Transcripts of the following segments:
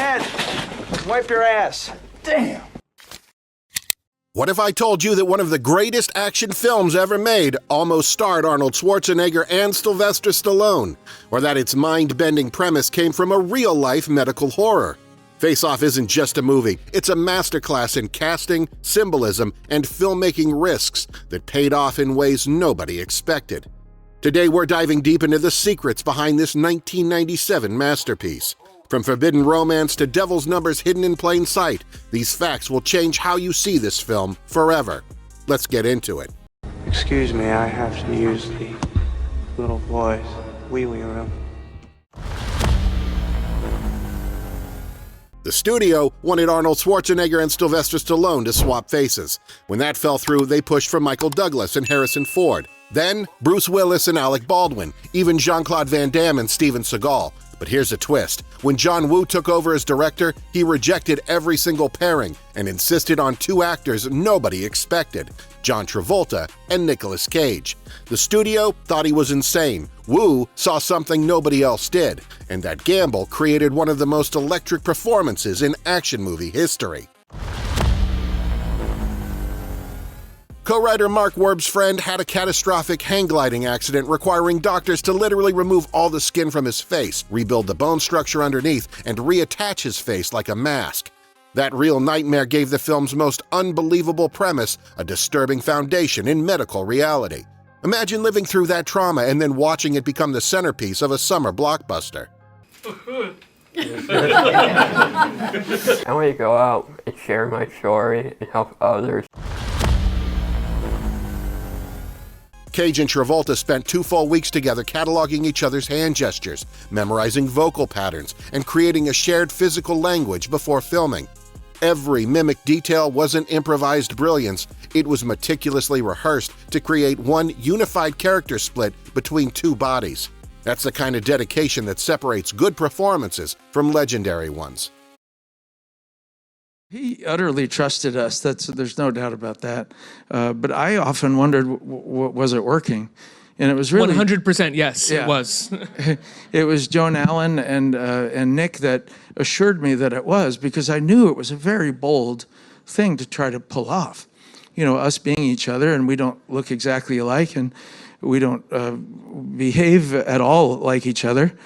ahead. Wipe your ass. Damn. What if I told you that one of the greatest action films ever made almost starred Arnold Schwarzenegger and Sylvester Stallone? Or that its mind-bending premise came from a real-life medical horror? Face Off isn't just a movie, it's a masterclass in casting, symbolism, and filmmaking risks that paid off in ways nobody expected. Today we're diving deep into the secrets behind this 1997 masterpiece. From forbidden romance to devil's numbers hidden in plain sight, these facts will change how you see this film forever. Let's get into it. Excuse me, I have to use the little boy's wee-wee room. The studio wanted Arnold Schwarzenegger and Sylvester Stallone to swap faces. When that fell through, they pushed for Michael Douglas and Harrison Ford. Then, Bruce Willis and Alec Baldwin, even Jean-Claude Van Damme and Steven Seagal. But here's a twist. When John Woo took over as director, he rejected every single pairing and insisted on two actors nobody expected, John Travolta and Nicolas Cage. The studio thought he was insane. Woo saw something nobody else did, and that gamble created one of the most electric performances in action movie history. Co-writer Mark Werb's friend had a catastrophic hang gliding accident requiring doctors to literally remove all the skin from his face, rebuild the bone structure underneath, and reattach his face like a mask. That real nightmare gave the film's most unbelievable premise a disturbing foundation in medical reality. Imagine living through that trauma and then watching it become the centerpiece of a summer blockbuster. I want to go out and share my story and help others. Cage and Travolta spent 2 full weeks together cataloging each other's hand gestures, memorizing vocal patterns, and creating a shared physical language before filming. Every mimic detail wasn't improvised brilliance, it was meticulously rehearsed to create one unified character split between two bodies. That's the kind of dedication that separates good performances from legendary ones. He utterly trusted us. There's no doubt about that. But I often wondered, was it working? And it was really 100% yes, yeah. It was. It was Joan Allen and Nick that assured me that it was, because I knew it was a very bold thing to try to pull off. You know, us being each other, and we don't look exactly alike, and we don't behave at all like each other.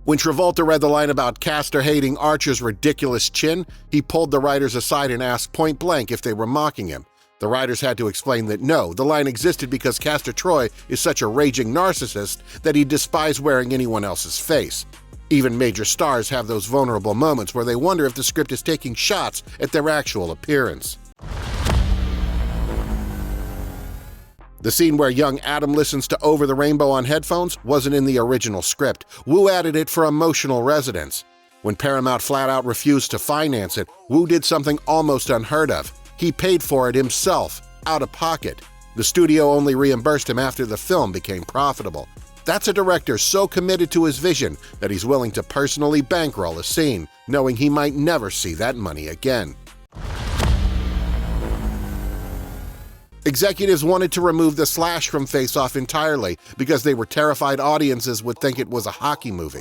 When Travolta read the line about Castor hating Archer's ridiculous chin, he pulled the writers aside and asked point blank if they were mocking him. The writers had to explain that no, the line existed because Castor Troy is such a raging narcissist that he despised wearing anyone else's face. Even major stars have those vulnerable moments where they wonder if the script is taking shots at their actual appearance. The scene where young Adam listens to Over the Rainbow on headphones wasn't in the original script. Woo added it for emotional resonance. When Paramount flat out refused to finance it, Woo did something almost unheard of. He paid for it himself, out of pocket. The studio only reimbursed him after the film became profitable. That's a director so committed to his vision that he's willing to personally bankroll a scene, knowing he might never see that money again. Executives wanted to remove the slash from Face Off entirely because they were terrified audiences would think it was a hockey movie.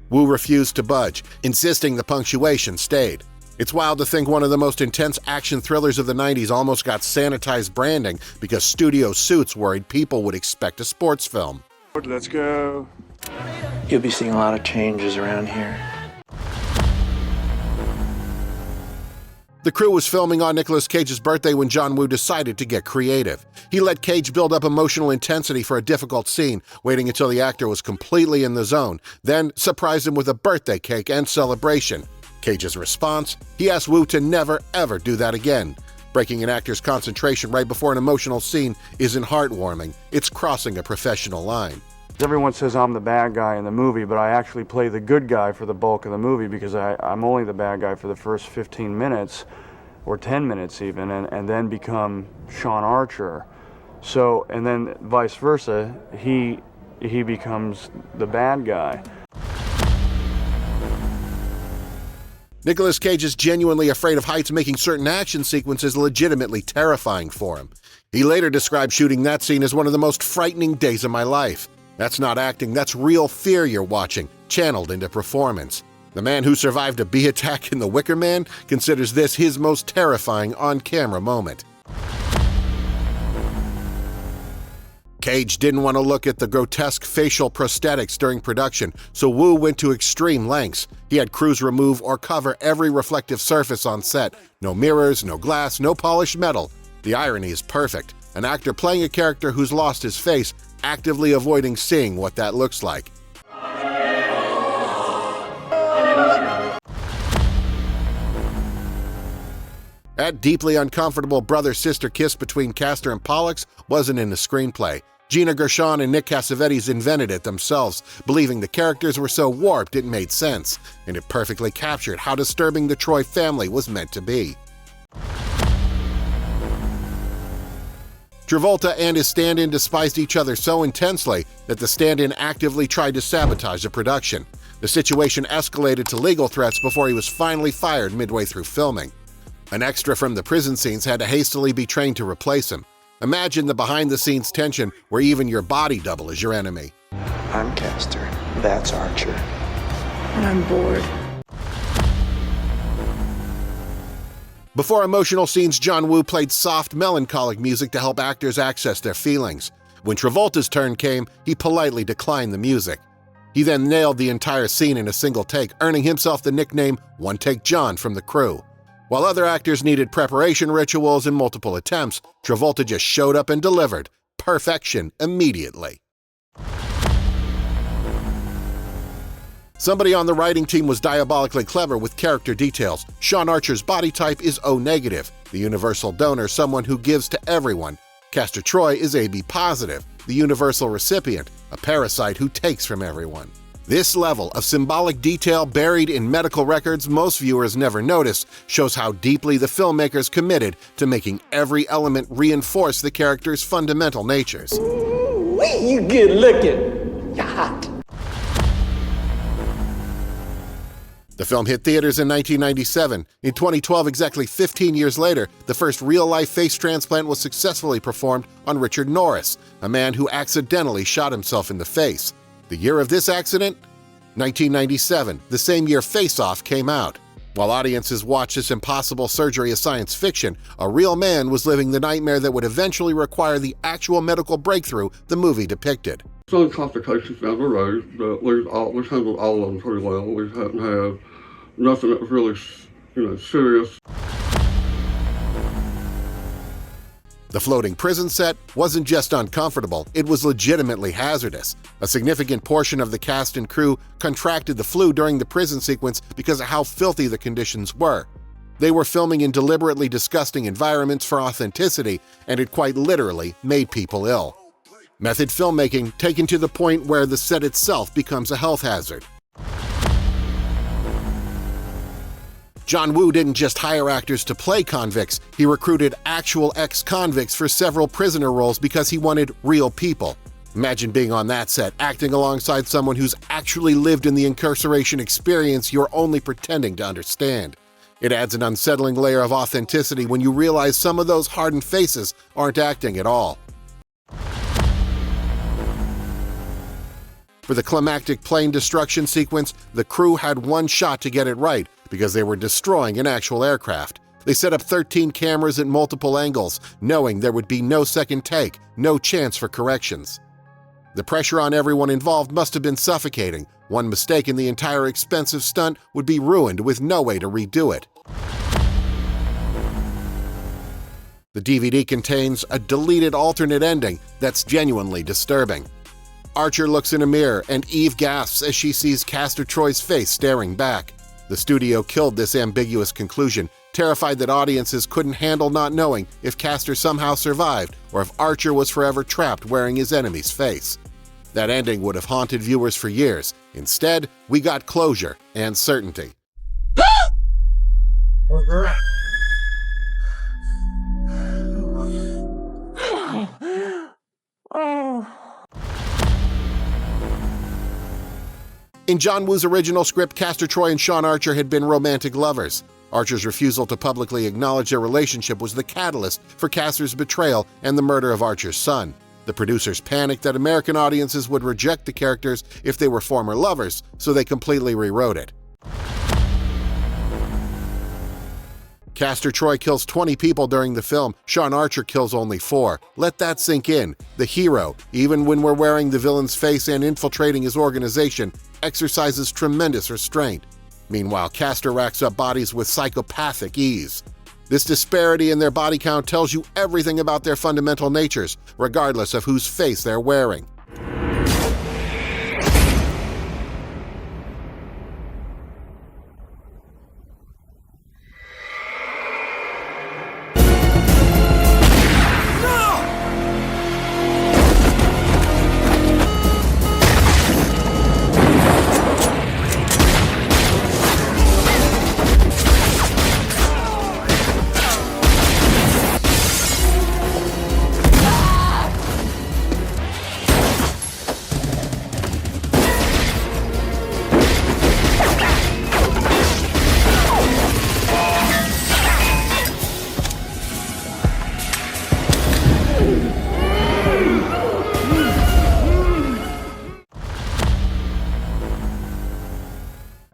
Woo refused to budge, insisting the punctuation stayed. It's wild to think one of the most intense action thrillers of the 90s almost got sanitized branding because studio suits worried people would expect a sports film. Let's go. You'll be seeing a lot of changes around here. The crew was filming on Nicolas Cage's birthday when John Woo decided to get creative. He let Cage build up emotional intensity for a difficult scene, waiting until the actor was completely in the zone, then surprised him with a birthday cake and celebration. Cage's response? He asked Woo to never, ever do that again. Breaking an actor's concentration right before an emotional scene isn't heartwarming, it's crossing a professional line. Everyone says I'm the bad guy in the movie, but I actually play the good guy for the bulk of the movie because I'm only the bad guy for the first 15 minutes, or 10 minutes even, and then become Sean Archer. So, and then vice versa, he becomes the bad guy. Nicolas Cage is genuinely afraid of heights, making certain action sequences legitimately terrifying for him. He later described shooting that scene as one of the most frightening days of my life. That's not acting, that's real fear you're watching, channeled into performance. The man who survived a bee attack in The Wicker Man considers this his most terrifying on-camera moment. Cage didn't want to look at the grotesque facial prosthetics during production, so Woo went to extreme lengths. He had crews remove or cover every reflective surface on set. No mirrors, no glass, no polished metal. The irony is perfect. An actor playing a character who's lost his face, actively avoiding seeing what that looks like. That deeply uncomfortable brother-sister kiss between Castor and Pollux wasn't in the screenplay. Gina Gershon and Nick Cassavetes invented it themselves, believing the characters were so warped it made sense, and it perfectly captured how disturbing the Troy family was meant to be. Travolta and his stand-in despised each other so intensely that the stand-in actively tried to sabotage the production. The situation escalated to legal threats before he was finally fired midway through filming. An extra from the prison scenes had to hastily be trained to replace him. Imagine the behind-the-scenes tension where even your body double is your enemy. I'm Castor. That's Archer. I'm bored. Before emotional scenes, John Woo played soft, melancholic music to help actors access their feelings. When Travolta's turn came, he politely declined the music. He then nailed the entire scene in a single take, earning himself the nickname One Take John from the crew. While other actors needed preparation rituals and multiple attempts, Travolta just showed up and delivered. Perfection immediately. Somebody on the writing team was diabolically clever with character details. Sean Archer's body type is O-negative, the universal donor, someone who gives to everyone. Castor Troy is AB positive, the universal recipient, a parasite who takes from everyone. This level of symbolic detail buried in medical records most viewers never notice shows how deeply the filmmakers committed to making every element reinforce the character's fundamental natures. Ooh, you good looking. You're hot. The film hit theaters in 1997. In 2012, exactly 15 years later, the first real-life face transplant was successfully performed on Richard Norris, a man who accidentally shot himself in the face. The year of this accident? 1997, the same year Face Off came out. While audiences watched this impossible surgery as science fiction, a real man was living the nightmare that would eventually require the actual medical breakthrough the movie depicted. Some complications down the road, but we've handled all of them pretty well. We hadn't had nothing that was really, serious. The floating prison set wasn't just uncomfortable, it was legitimately hazardous. A significant portion of the cast and crew contracted the flu during the prison sequence because of how filthy the conditions were. They were filming in deliberately disgusting environments for authenticity, and it quite literally made people ill. Method filmmaking taken to the point where the set itself becomes a health hazard. John Woo didn't just hire actors to play convicts, he recruited actual ex-convicts for several prisoner roles because he wanted real people. Imagine being on that set, acting alongside someone who's actually lived in the incarceration experience you're only pretending to understand. It adds an unsettling layer of authenticity when you realize some of those hardened faces aren't acting at all. For the climactic plane destruction sequence, the crew had one shot to get it right because they were destroying an actual aircraft. They set up 13 cameras at multiple angles, knowing there would be no second take, no chance for corrections. The pressure on everyone involved must have been suffocating. One mistake in the entire expensive stunt would be ruined with no way to redo it. The DVD contains a deleted alternate ending that's genuinely disturbing. Archer looks in a mirror, and Eve gasps as she sees Castor Troy's face staring back. The studio killed this ambiguous conclusion, terrified that audiences couldn't handle not knowing if Castor somehow survived or if Archer was forever trapped wearing his enemy's face. That ending would have haunted viewers for years. Instead, we got closure and certainty. In John Woo's original script, Castor Troy and Sean Archer had been romantic lovers. Archer's refusal to publicly acknowledge their relationship was the catalyst for Castor's betrayal and the murder of Archer's son. The producers panicked that American audiences would reject the characters if they were former lovers, so they completely rewrote it. Castor Troy kills 20 people during the film. Sean Archer kills only 4. Let that sink in. The hero, even when we're wearing the villain's face and infiltrating his organization, exercises tremendous restraint. Meanwhile, Castor racks up bodies with psychopathic ease. This disparity in their body count tells you everything about their fundamental natures, regardless of whose face they're wearing.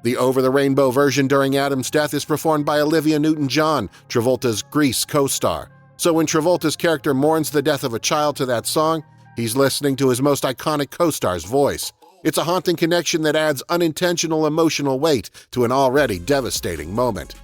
The over-the-rainbow version during Adam's death is performed by Olivia Newton-John, Travolta's Grease co-star. So when Travolta's character mourns the death of a child to that song, he's listening to his most iconic co-star's voice. It's a haunting connection that adds unintentional emotional weight to an already devastating moment.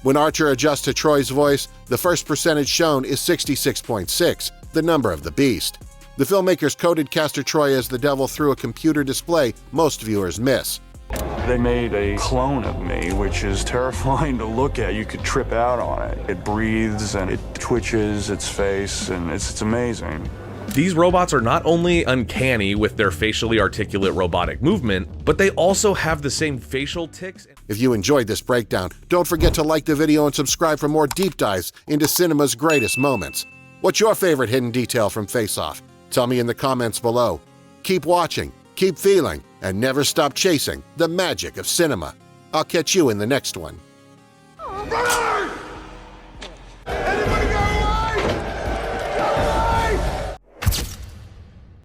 When Archer adjusts to Troy's voice, the first percentage shown is 66.6, the number of the beast. The filmmakers coded Castor Troy as the devil through a computer display most viewers miss. They made a clone of me, which is terrifying to look at. You could trip out on it. It breathes and it twitches its face, and it's amazing. These robots are not only uncanny with their facially articulate robotic movement, but they also have the same facial tics. If you enjoyed this breakdown, don't forget to like the video and subscribe for more deep dives into cinema's greatest moments. What's your favorite hidden detail from Face Off? Tell me in the comments below. Keep watching, keep feeling, and never stop chasing the magic of cinema. I'll catch you in the next one.